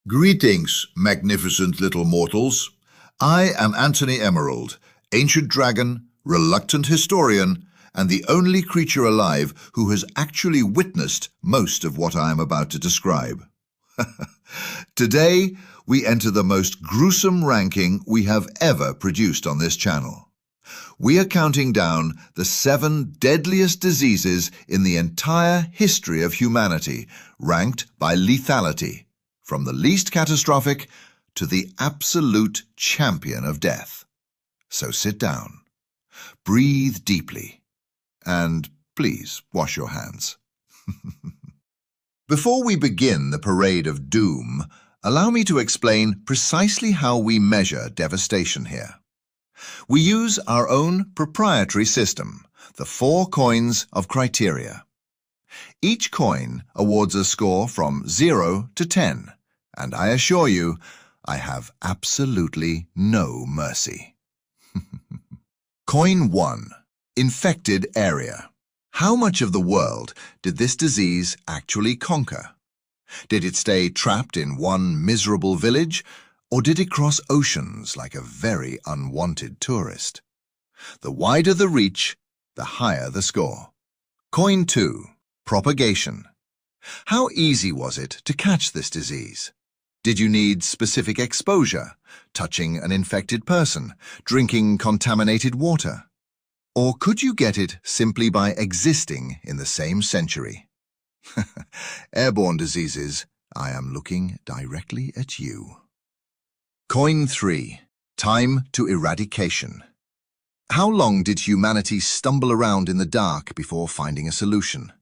Greetings, magnificent little mortals. I am Anthony Emerald, ancient dragon, reluctant historian, and the only creature alive who has actually witnessed most of what I am about to describe. Today, we enter the most gruesome ranking we have ever produced on this channel. We are counting down the 7 deadliest diseases in the entire history of humanity, ranked by lethality, from the least catastrophic to the absolute champion of death. So sit down, breathe deeply, and please wash your hands. Before we begin the parade of doom, allow me to explain precisely how we measure devastation here. We use our own proprietary system, the 4 coins of criteria. Each coin awards a score from 0 to 10, and I assure you, I have absolutely no mercy. Coin 1. Infected area. How much of the world did this disease actually conquer? Did it stay trapped in one miserable village, or did it cross oceans like a very unwanted tourist? The wider the reach, the higher the score. Coin 2. Propagation. How easy was it to catch this disease? Did you need specific exposure, touching an infected person, drinking contaminated water? Or could you get it simply by existing in the same century? Airborne diseases, I am looking directly at you. Coin 3. Time to eradication. How long did humanity stumble around in the dark before finding a solution?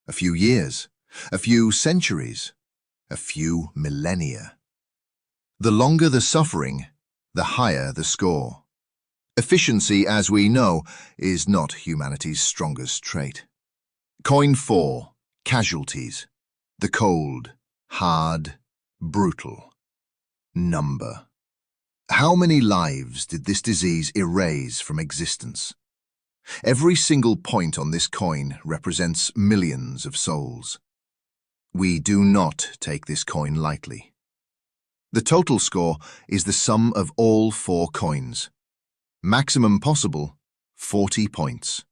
A few years, a few centuries, a few millennia. The longer the suffering, the higher the score. Efficiency, as we know, is not humanity's strongest trait. Coin 4. Casualties. The cold, hard, brutal number. How many lives did this disease erase from existence? Every single point on this coin represents millions of souls. We do not take this coin lightly. The total score is the sum of all 4 coins. Maximum possible, 40 points.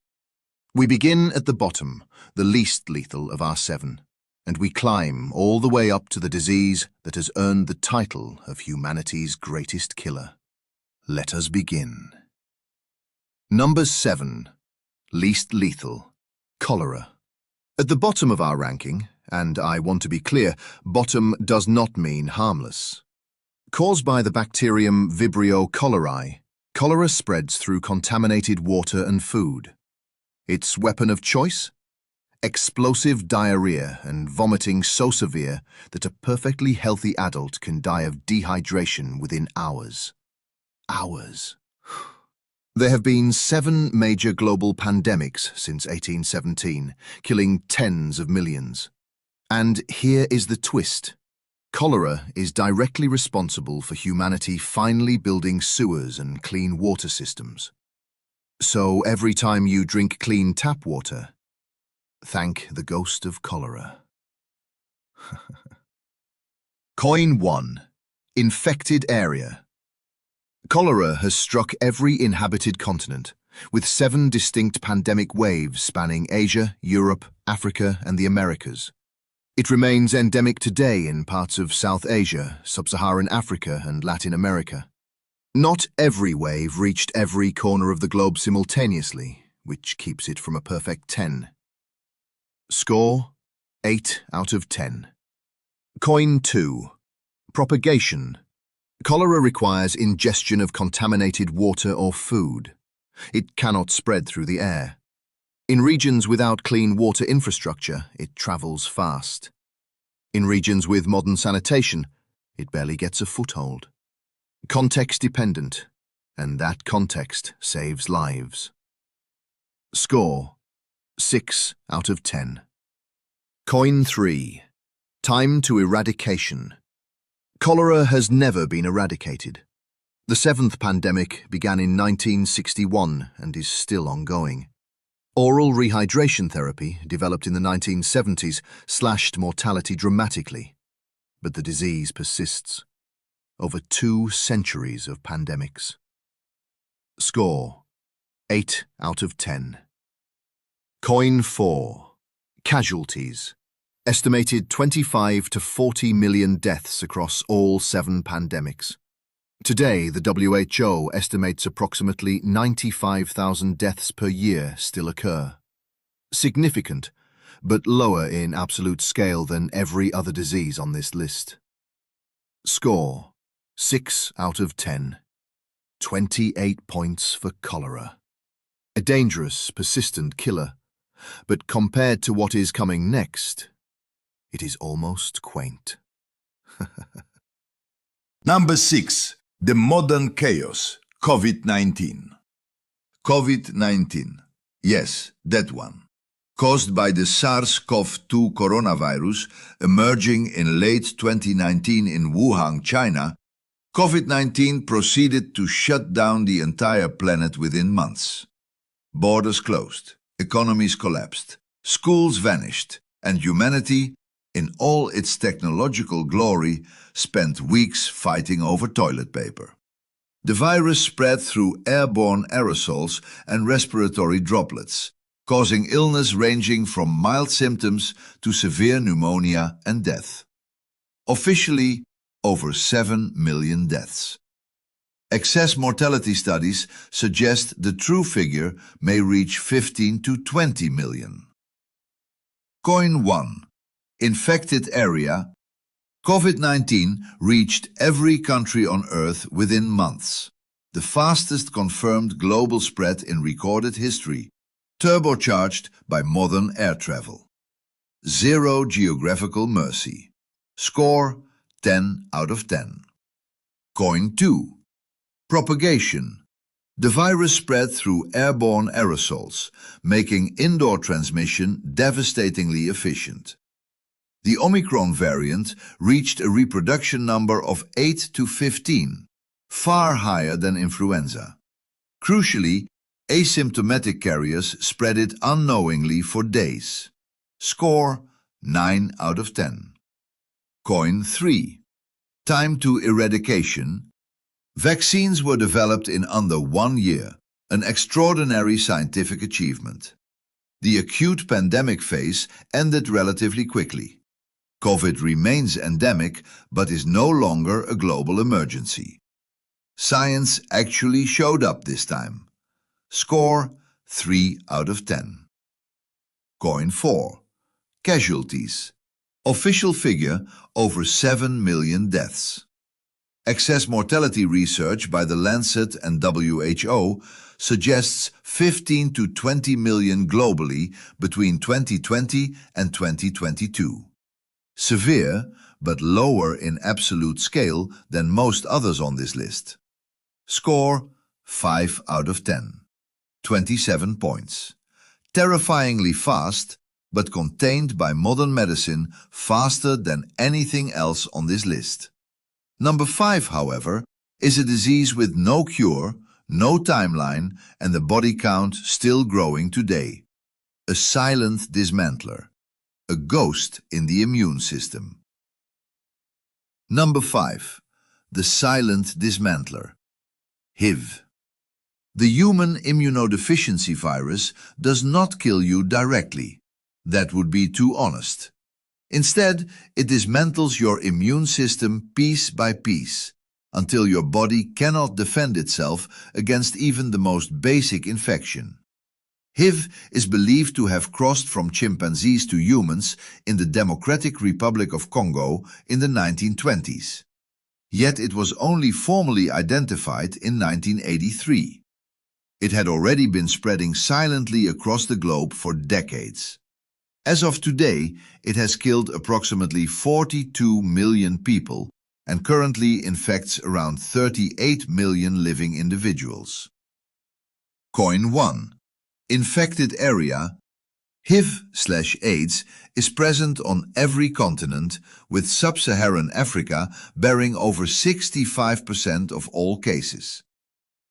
We begin at the bottom, the least lethal of our 7, and we climb all the way up to the disease that has earned the title of humanity's greatest killer. Let us begin. Number 7. Least lethal. Cholera. At the bottom of our ranking, and I want to be clear, bottom does not mean harmless. Caused by the bacterium Vibrio cholerae, cholera spreads through contaminated water and food. Its weapon of choice? Explosive diarrhea and vomiting so severe that a perfectly healthy adult can die of dehydration within hours. Hours. There have been 7 major global pandemics since 1817, killing tens of millions. And here is the twist. Cholera is directly responsible for humanity finally building sewers and clean water systems. So every time you drink clean tap water, thank the ghost of cholera. Coin 1. Infected area. Cholera has struck every inhabited continent, with 7 distinct pandemic waves spanning Asia, Europe, Africa, and the Americas. It remains endemic today in parts of South Asia, Sub-Saharan Africa, and Latin America. Not every wave reached every corner of the globe simultaneously, which keeps it from a perfect 10. Score: 8 out of 10. Coin 2. Propagation. Cholera requires ingestion of contaminated water or food. It cannot spread through the air. In regions without clean water infrastructure, it travels fast. In regions with modern sanitation, it barely gets a foothold. Context dependent, and that context saves lives. Score: 6 out of 10. Coin 3. Time to eradication. Cholera has never been eradicated. The 7th pandemic began in 1961 and is still ongoing. Oral rehydration therapy, developed in the 1970s, slashed mortality dramatically. But the disease persists. Over 2 centuries of pandemics. Score: 8 out of 10. Coin 4. Casualties. Estimated 25 to 40 million deaths across all 7 pandemics. Today, the WHO estimates approximately 95,000 deaths per year still occur. Significant, but lower in absolute scale than every other disease on this list. Score: 6 out of 10. 28 points for cholera. A dangerous, persistent killer, but compared to what is coming next, it is almost quaint. Number 6. The modern chaos, COVID-19. COVID-19. Yes, that one. Caused by the SARS-CoV-2 coronavirus emerging in late 2019 in Wuhan, China, COVID-19 proceeded to shut down the entire planet within months. Borders closed, economies collapsed, schools vanished, and humanity, in all its technological glory, spent weeks fighting over toilet paper. The virus spread through airborne aerosols and respiratory droplets, causing illness ranging from mild symptoms to severe pneumonia and death. Officially, over 7 million deaths. Excess mortality studies suggest the true figure may reach 15 to 20 million. Coin 1. Infected area. COVID-19 reached every country on Earth within months, the fastest confirmed global spread in recorded history, turbocharged by modern air travel. Zero geographical mercy. Score: 10 out of 10. Coin 2. Propagation. The virus spread through airborne aerosols, making indoor transmission devastatingly efficient. The Omicron variant reached a reproduction number of 8 to 15, far higher than influenza. Crucially, asymptomatic carriers spread it unknowingly for days. Score: 9 out of 10. Coin 3. Time to eradication. Vaccines were developed in under 1 year, an extraordinary scientific achievement. The acute pandemic phase ended relatively quickly. COVID remains endemic, but is no longer a global emergency. Science actually showed up this time. Score: 3 out of 10. Coin 4. Casualties. Official figure: over 7 million deaths. Excess mortality research by The Lancet and WHO suggests 15 to 20 million globally between 2020 and 2022. Severe, but lower in absolute scale than most others on this list. Score: 5 out of 10. 27 points. Terrifyingly fast, but contained by modern medicine faster than anything else on this list. Number 5, however, is a disease with no cure, no timeline, and the body count still growing today. A silent dismantler. A ghost in the immune system. Number 5. The silent dismantler. HIV. The human immunodeficiency virus does not kill you directly. That would be too honest. Instead, it dismantles your immune system piece by piece, until your body cannot defend itself against even the most basic infection. HIV is believed to have crossed from chimpanzees to humans in the Democratic Republic of Congo in the 1920s. Yet it was only formally identified in 1983. It had already been spreading silently across the globe for decades. As of today, it has killed approximately 42 million people and currently infects around 38 million living individuals. Coin 1. Infected area. HIV/AIDS is present on every continent, with sub-Saharan Africa bearing over 65% of all cases.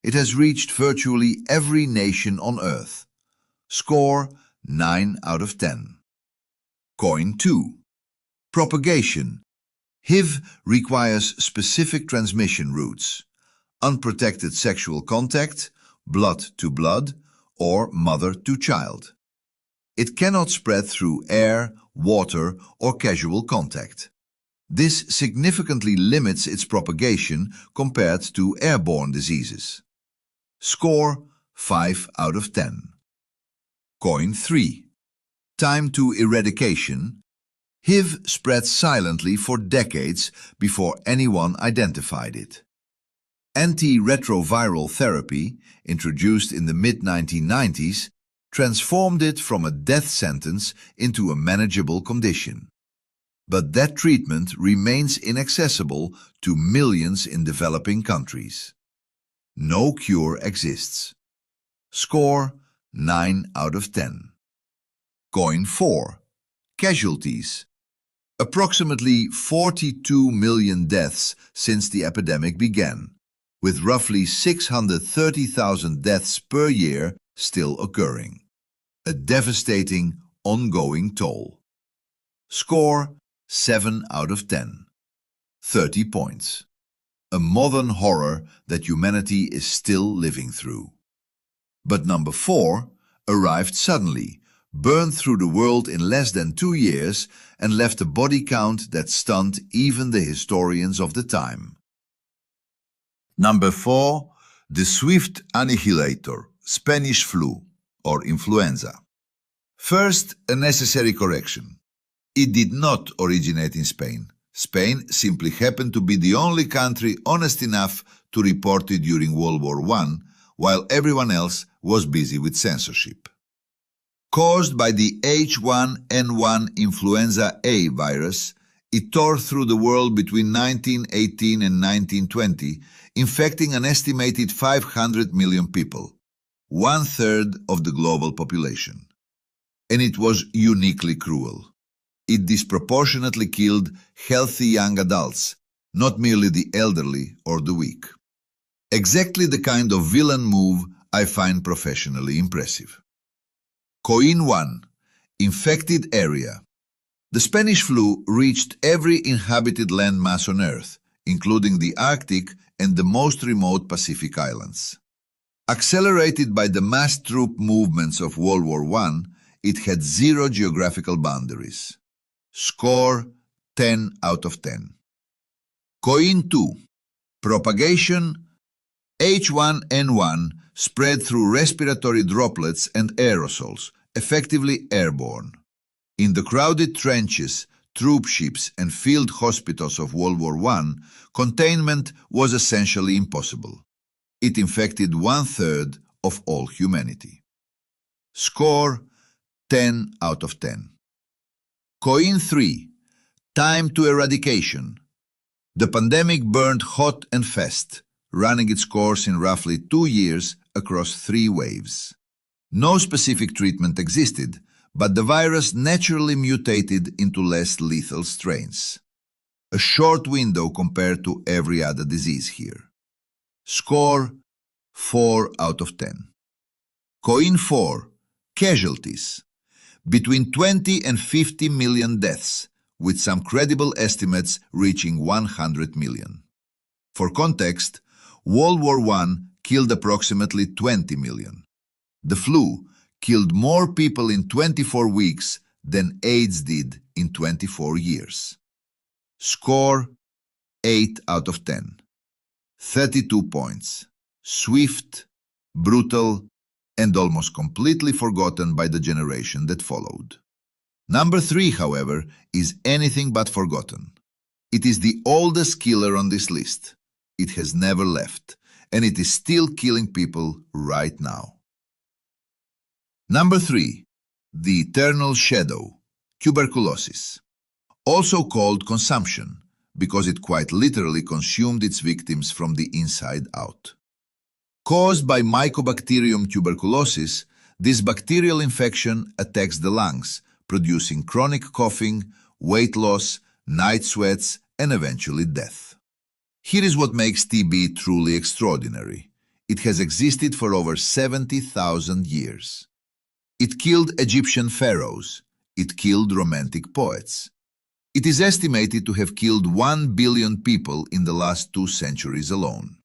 It has reached virtually every nation on Earth. Score: 9 out of 10. Coin 2. Propagation. HIV requires specific transmission routes: unprotected sexual contact, blood to blood, or mother to child. It cannot spread through air, water, or casual contact. This significantly limits its propagation compared to airborne diseases. Score 5 out of 10. Coin 3. Time to eradication. HIV spread silently for decades before anyone identified it. Antiretroviral therapy, introduced in the mid-1990s, transformed it from a death sentence into a manageable condition. But that treatment remains inaccessible to millions in developing countries. No cure exists. Score 9 out of 10. Coin 4. Casualties. Approximately 42 million deaths since the epidemic began, with roughly 630,000 deaths per year still occurring. A devastating, ongoing toll. Score 7 out of 10. 30 points. A modern horror that humanity is still living through. But number 4 arrived suddenly, burned through the world in less than 2 years, and left a body count that stunned even the historians of the time. Number 4, the swift annihilator, Spanish flu, or influenza. First, a necessary correction. It did not originate in Spain. Spain simply happened to be the only country honest enough to report it during World War I, while everyone else was busy with censorship. Caused by the H1N1 influenza A virus, it tore through the world between 1918 and 1920, infecting an estimated 500 million people, 1/3 of the global population. And it was uniquely cruel. It disproportionately killed healthy young adults, not merely the elderly or the weak. Exactly the kind of villain move I find professionally impressive. Coin 1. Infected area. The Spanish flu reached every inhabited landmass on Earth, including the Arctic and the most remote Pacific islands. Accelerated by the mass troop movements of World War I, it had zero geographical boundaries. Score 10 out of 10. Coin 2. Propagation. H1N1 spread through respiratory droplets and aerosols, effectively airborne. In the crowded trenches, troop ships, and field hospitals of World War I, containment was essentially impossible. It infected 1/3 of all humanity. Score 10 out of 10. Coin 3. Time to eradication. The pandemic burned hot and fast, running its course in roughly 2 years across 3 waves. No specific treatment existed, but the virus naturally mutated into less lethal strains. A short window compared to every other disease here. Score 4 out of 10. Coin 4. Casualties. Between 20 and 50 million deaths, with some credible estimates reaching 100 million. For context, World War I killed approximately 20 million. The flu killed more people in 24 weeks than AIDS did in 24 years. Score 8 out of 10. 32 points. Swift, brutal, and almost completely forgotten by the generation that followed. Number 3, however, is anything but forgotten. It is the oldest killer on this list. It has never left, and it is still killing people right now. Number 3, the eternal shadow, tuberculosis. Also called consumption, because it quite literally consumed its victims from the inside out. Caused by Mycobacterium tuberculosis, this bacterial infection attacks the lungs, producing chronic coughing, weight loss, night sweats, and eventually death. Here is what makes TB truly extraordinary. It has existed for over 70,000 years. It killed Egyptian pharaohs. It killed romantic poets. It is estimated to have killed 1 billion people in the last 2 centuries alone.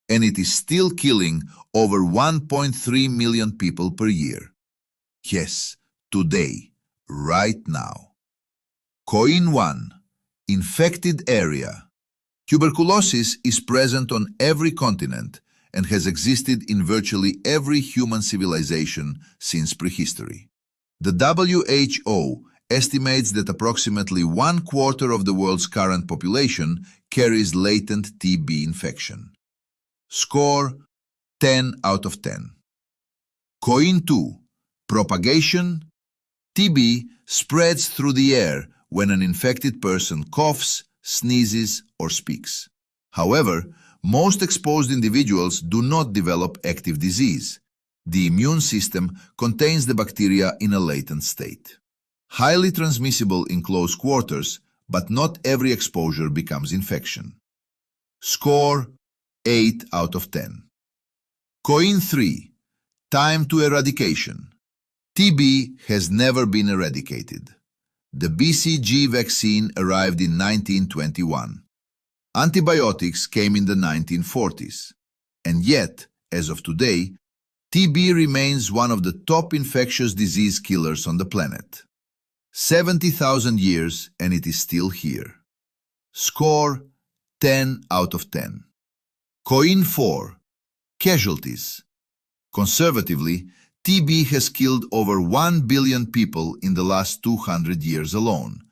And it is still killing over 1.3 million people per year. Yes, today, right now. Coin 1. Infected area. Tuberculosis is present on every continent and has existed in virtually every human civilization since prehistory. The WHO estimates that approximately 1/4 of the world's current population carries latent TB infection. Score 10 out of 10. Coin 2. Propagation. TB spreads through the air when an infected person coughs, sneezes, or speaks. However, most exposed individuals do not develop active disease. The immune system contains the bacteria in a latent state. Highly transmissible in close quarters, but not every exposure becomes infection. Score 8 out of 10. Coin 3. Time to eradication. TB has never been eradicated. The BCG vaccine arrived in 1921. Antibiotics came in the 1940s. And yet, as of today, TB remains one of the top infectious disease killers on the planet. 70,000 years and it is still here. Score 10 out of 10. Coin 4. Casualties. Conservatively, TB has killed over 1 billion people in the last 200 years alone,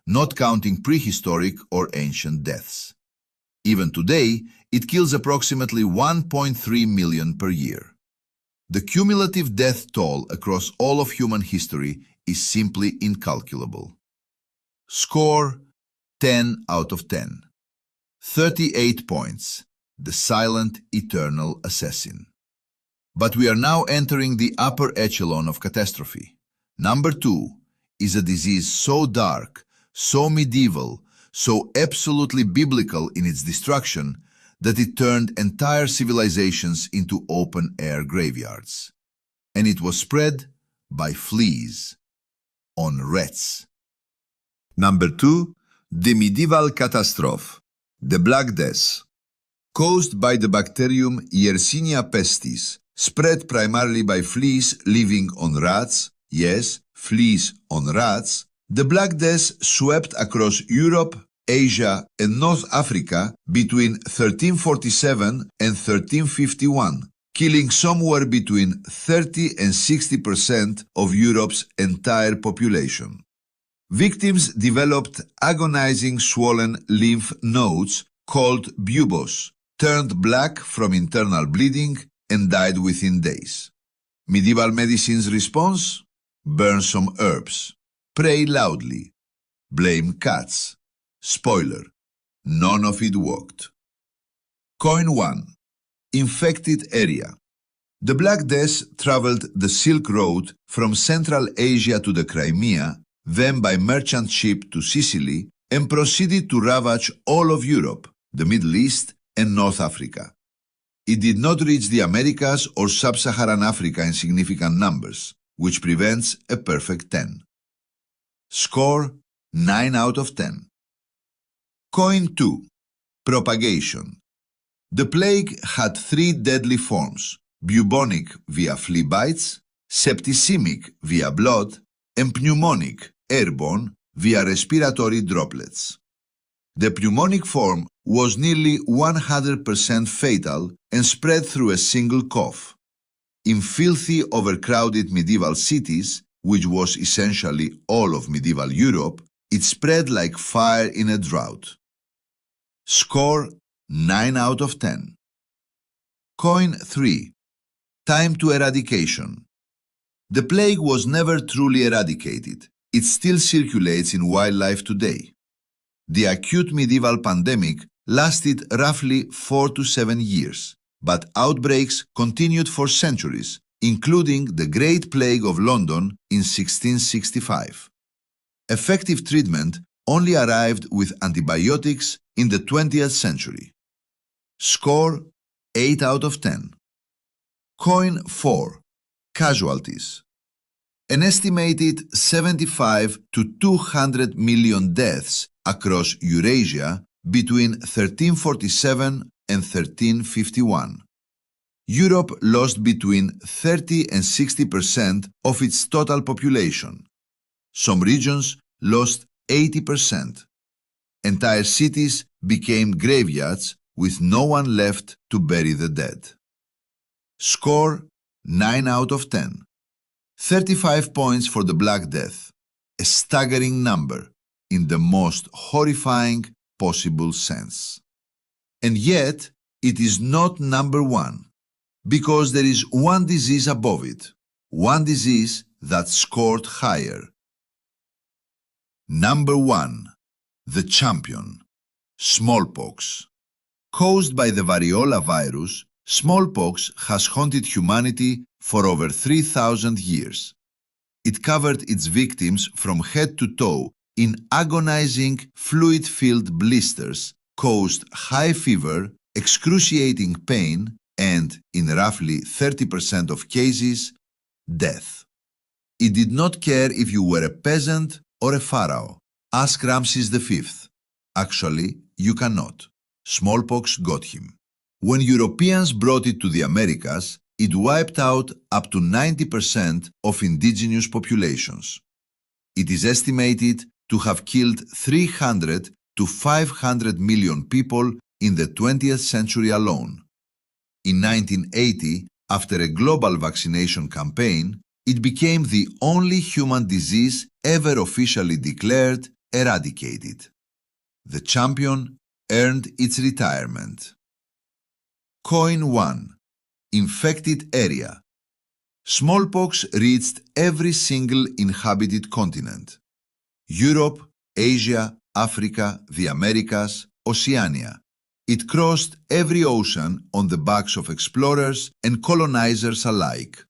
not counting prehistoric or ancient deaths. Even today, it kills approximately 1.3 million per year. The cumulative death toll across all of human history is simply incalculable. Score 10 out of 10. 38 points. The silent, eternal assassin. But we are now entering the upper echelon of catastrophe. Number 2 is a disease so dark, so medieval, so absolutely biblical in its destruction that it turned entire civilizations into open-air graveyards. And it was spread by fleas, on rats. Number 2, the medieval catastrophe, the Black Death. Caused by the bacterium Yersinia pestis, spread primarily by fleas living on rats, yes, fleas on rats, the Black Death swept across Europe, Asia, and North Africa between 1347 and 1351, killing somewhere between 30 and 60% of Europe's entire population. Victims developed agonizing swollen lymph nodes called buboes, turned black from internal bleeding, and died within days. Medieval medicine's response? Burn some herbs. Pray loudly. Blame cats. Spoiler: none of it worked. Coin 1. Infected area. The Black Death traveled the Silk Road from Central Asia to the Crimea, then by merchant ship to Sicily, and proceeded to ravage all of Europe, the Middle East, and North Africa. It did not reach the Americas or Sub-Saharan Africa in significant numbers, which prevents a perfect 10. Score 9 out of 10. Coin 2. Propagation. The plague had 3 deadly forms: bubonic via flea bites, septicemic via blood, and pneumonic, airborne, via respiratory droplets. The pneumonic form was nearly 100% fatal and spread through a single cough. In filthy, overcrowded medieval cities, which was essentially all of medieval Europe, it spread like fire in a drought. Score 9 out of 10. Coin 3. Time to eradication. The plague was never truly eradicated. It still circulates in wildlife today. The acute medieval pandemic lasted roughly 4 to 7 years, but outbreaks continued for centuries, including the Great Plague of London in 1665. Effective treatment only arrived with antibiotics in the 20th century. Score 8 out of 10. Coin 4. Casualties. An estimated 75 to 200 million deaths across Eurasia between 1347 and 1351. Europe lost between 30 and 60% of its total population. Some regions lost 80%. Entire cities became graveyards with no one left to bury the dead. Score 9 out of 10. 35 points for the Black Death, a staggering number in the most horrifying possible sense. And yet, it is not number one, because there is one disease above it, one disease that scored higher. Number 1. The champion, smallpox. Caused by the variola virus, smallpox has haunted humanity for over 3,000 years. It covered its victims from head to toe in agonizing fluid-filled blisters, caused high fever, excruciating pain, and, in roughly 30% of cases, death. It did not care if you were a peasant or a pharaoh. Ask Ramses V. Actually, you cannot. Smallpox got him. When Europeans brought it to the Americas, it wiped out up to 90% of indigenous populations. It is estimated to have killed 300 to 500 million people in the 20th century alone. In 1980, after a global vaccination campaign, it became the only human disease ever officially declared eradicated. The champion earned its retirement. Coin 1. Infected area. Smallpox reached every single inhabited continent. Europe, Asia, Africa, the Americas, Oceania. It crossed every ocean on the backs of explorers and colonizers alike.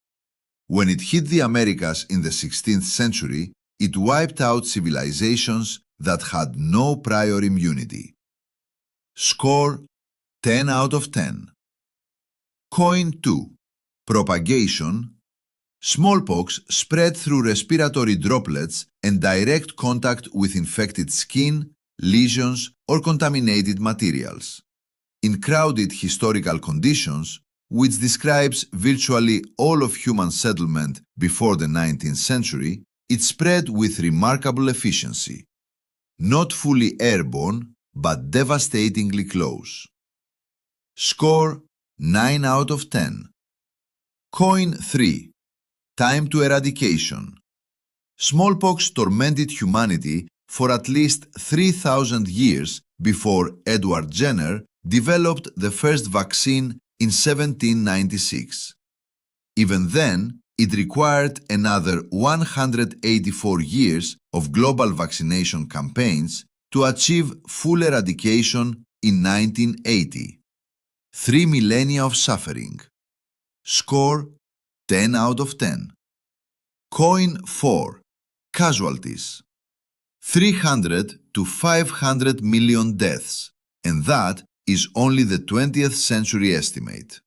When it hit the Americas in the 16th century, it wiped out civilizations that had no prior immunity. Score 10 out of 10. Coin 2. Propagation. Smallpox spread through respiratory droplets and direct contact with infected skin, lesions, or contaminated materials. In crowded historical conditions, which describes virtually all of human settlement before the 19th century, it spread with remarkable efficiency. Not fully airborne, but devastatingly close. Score 9 out of 10. Coin 3. Time to eradication. Smallpox tormented humanity for at least 3,000 years before Edward Jenner developed the first vaccine in 1796. Even then, it required another 184 years of global vaccination campaigns to achieve full eradication in 1980. 3 millennia of suffering. Score 10 out of 10. Coin 4. Casualties. 300 to 500 million deaths, and that is only the 20th century estimate.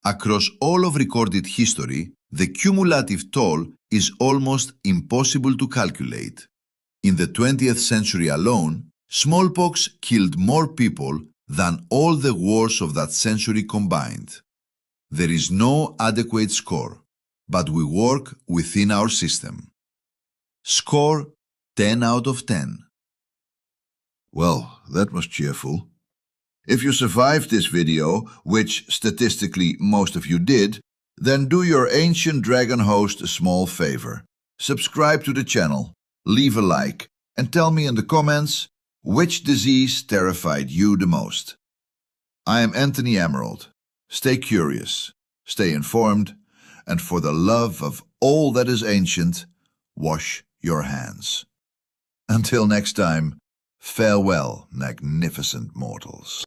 Across all of recorded history, the cumulative toll is almost impossible to calculate. In the 20th century alone, smallpox killed more people than all the wars of that century combined. There is no adequate score, but we work within our system. Score 10 out of 10. Well, that was cheerful. If you survived this video, which statistically most of you did, then do your ancient dragon host a small favor. Subscribe to the channel, leave a like, and tell me in the comments which disease terrified you the most. I am Anthony Emerald. Stay curious, stay informed, and for the love of all that is ancient, wash your hands. Until next time, farewell, magnificent mortals.